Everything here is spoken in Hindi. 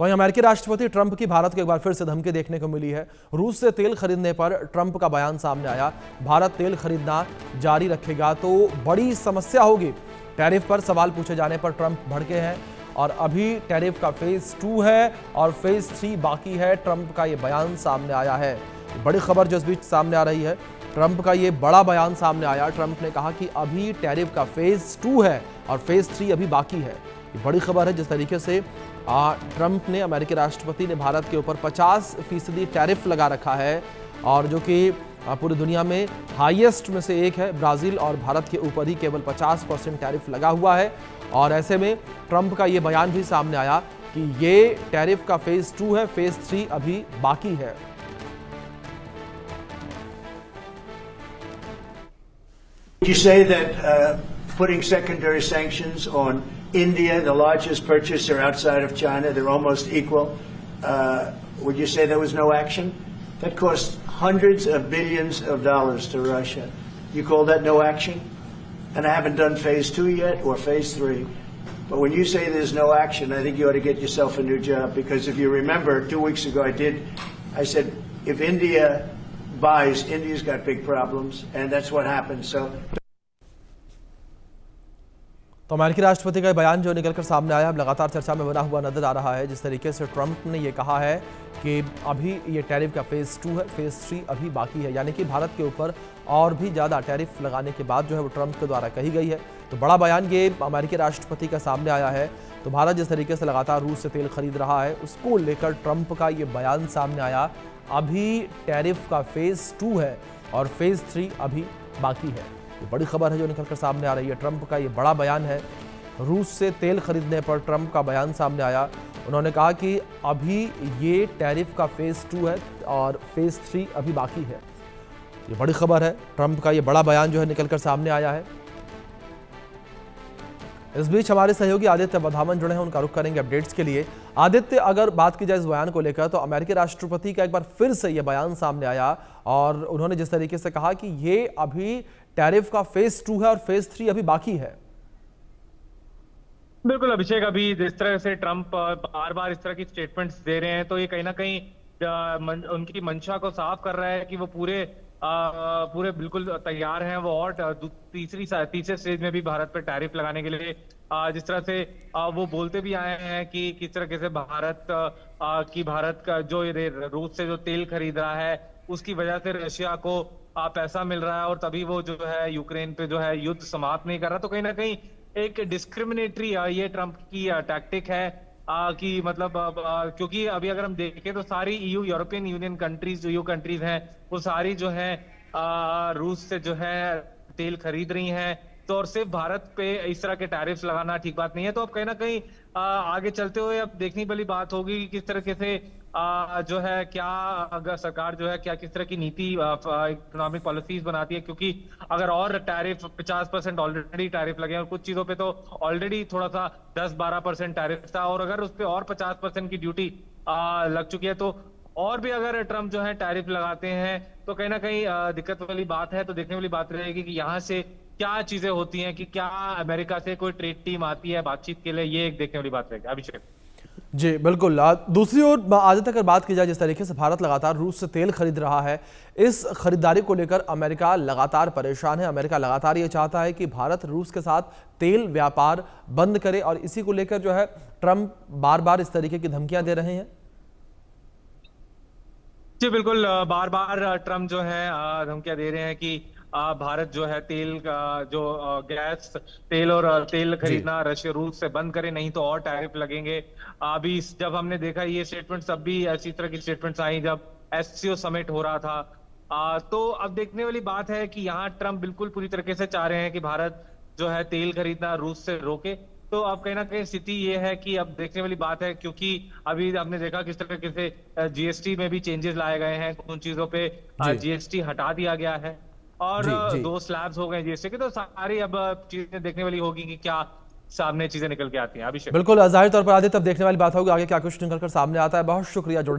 वहीं अमेरिकी राष्ट्रपति ट्रंप की भारत को एक बार फिर से धमकी देखने को मिली है। रूस से तेल खरीदने पर ट्रंप का बयान सामने आया। भारत तेल खरीदना जारी रखेगा तो बड़ी समस्या होगी। टैरिफ पर सवाल पूछे जाने पर ट्रंप भड़के हैं और अभी टैरिफ का फेज 2 है और फेज 3 बाकी है। ट्रंप का ये बयान सामने आया है। बड़ी खबर जो इस बीच सामने आ रही है, ट्रंप का ये बड़ा बयान सामने आया। ट्रंप ने कहा कि अभी टैरिफ का फेज 2 है और फेज 3 अभी बाकी है। ये बड़ी खबर है। जिस तरीके से ट्रंप ने, अमेरिकी राष्ट्रपति ने भारत के ऊपर 50% टैरिफ लगा रखा है और जो कि पूरी दुनिया में हाईएस्ट में से एक है। ब्राजील और भारत के ऊपर ही केवल 50% टैरिफ लगा हुआ है और ऐसे में ट्रंप का ये बयान भी सामने आया कि ये टैरिफ का फेज 2 है, फेज 3 अभी बाकी है। You say that putting secondary sanctions on India, the largest purchaser outside of China, they're almost equal. Would you say there was no action? That cost hundreds of billions of dollars to Russia. You call that no action? And I haven't done phase 2 yet or phase 3. But when you say there's no action, I think you ought to get yourself a new job, because if you remember 2 weeks ago I said, if India buys, India's got big problems, and that's what happened. तो अमेरिकी राष्ट्रपति का बयान जो निकलकर सामने आया अब लगातार चर्चा में बना हुआ नजर आ रहा है। जिस तरीके से ट्रंप ने ये कहा है कि अभी ये टैरिफ का फेज 2 है, फेज 3 अभी बाकी है, यानी कि भारत के ऊपर और भी ज़्यादा टैरिफ लगाने की बात जो है वो ट्रंप के द्वारा कही गई है। तो बड़ा बयान ये अमेरिकी राष्ट्रपति का सामने आया है। तो भारत जिस तरीके से लगातार रूस से तेल खरीद रहा है, उसको लेकर ट्रंप का ये बयान सामने आया। अभी टैरिफ का फेज 2 है और फेज 3 अभी बाकी है। ये बड़ी खबर है जो निकलकर सामने आ रही है। ट्रंप का ये बड़ा बयान है। रूस से तेल खरीदने पर ट्रंप का बयान सामने आया। उन्होंने कहा कि अभी ये टैरिफ का फेज 2 है और फेज 3 अभी बाकी है। ये बड़ी खबर है। ट्रंप का ये बड़ा बयान जो है निकलकर सामने आया है। इस बीच हमारे सहयोगी आदित्य वधावन जुड़े हैं, उनका रुख करेंगे अपडेट्स के लिए। आदित्य, अगर बात की जाए इस बयान को लेकर तो अमेरिकी राष्ट्रपति का एक बार फिर से यह बयान सामने आया और उन्होंने जिस तरीके से कहा कि ये अभी टैरिफ का फेज 2 है और फेज 3 अभी बाकी है। बिल्कुल अभिषेक, अभी जिस तरह से ट्रंप बार बार इस तरह की स्टेटमेंट्स दे रहे हैं तो ये कहीं ना कहीं उनकी मंशा को साफ कर रहा है कि वो पूरे बिल्कुल तैयार हैं वो, और तीसरे स्टेज में भी भारत पर टैरिफ लगाने के लिए जिस तरह से वो बोलते भी आए हैं कि किस तरह से भारत का जो रूस से जो तेल खरीद रहा है उसकी वजह से रशिया को पैसा मिल रहा है और तभी वो जो है यूक्रेन पे जो है युद्ध समाप्त नहीं कर रहा। तो कहीं ना कहीं एक डिस्क्रिमिनेटरी ये ट्रंप की टैक्टिक है कि मतलब क्योंकि अभी अगर हम देखें तो सारी यूरोपियन यूनियन कंट्रीज, जो कंट्रीज हैं वो सारी जो है रूस से जो है तेल खरीद रही हैं। तो और सिर्फ भारत पे इस तरह के टैरिफ्स लगाना ठीक बात नहीं है। तो अब कहीं ना कहीं आगे चलते हुए अब देखने वाली बात होगी कि किस तरीके से जो है क्या अगर सरकार जो है क्या किस तरह की नीति इकोनॉमिक पॉलिसीज बनाती है, क्योंकि अगर और टैरिफ 50% ऑलरेडी टैरिफ लगे और कुछ चीजों पे तो ऑलरेडी थोड़ा सा 10-12% टैरिफ था और अगर उस पर और 50% की ड्यूटी लग चुकी है तो और भी अगर ट्रंप जो है टैरिफ लगाते हैं तो कहीं ना कहीं दिक्कत वाली बात है। तो देखने वाली बात रहेगी कि यहाँ से क्या चीजें होती हैं, कि क्या अमेरिका से कोई ट्रेड टीम आती है बातचीत के लिए, ये एक देखने वाली बात रहेगी। अभिषेक जी बिल्कुल। दूसरी ओर आज तक अगर बात की जाए, जिस तरीके से भारत लगातार रूस से तेल खरीद रहा है, इस खरीदारी को लेकर अमेरिका लगातार परेशान है। अमेरिका लगातार ये चाहता है कि भारत रूस के साथ तेल व्यापार बंद करे और इसी को लेकर जो है ट्रंप बार बार इस तरीके की धमकियां दे रहे हैं। जी बिल्कुल, बार बार ट्रंप जो है धमकियां दे रहे हैं कि भारत जो है तेल का जो गैस तेल और तेल खरीदना रशिया रूस से बंद करे, नहीं तो और टैरिफ लगेंगे। अभी जब हमने देखा ये स्टेटमेंट्स, अब भी ऐसी तरह की स्टेटमेंट्स आई जब एससीओ समिट हो रहा था। तो अब देखने वाली बात है कि यहाँ ट्रंप बिल्कुल पूरी तरीके से चाह रहे हैं कि भारत जो है तेल खरीदना रूस से रोके। तो अब कहीं ना कहीं स्थिति ये है कि अब देखने वाली बात है, क्योंकि अभी आपने देखा किस तरीके से जीएसटी में भी चेंजेस लाए गए हैं, उन चीजों पे जीएसटी हटा दिया गया है और 2 स्लैब्स हो गए जीएसटी के। तो सारी अब चीजें देखने वाली होगी कि क्या सामने चीजें निकल के आती हैं। अभिषेक बिल्कुल, जाहिर तौर पर आदित्य अब देखने वाली बात होगी आगे क्या कुछ निकलकर सामने आता है। बहुत शुक्रिया जुड़ने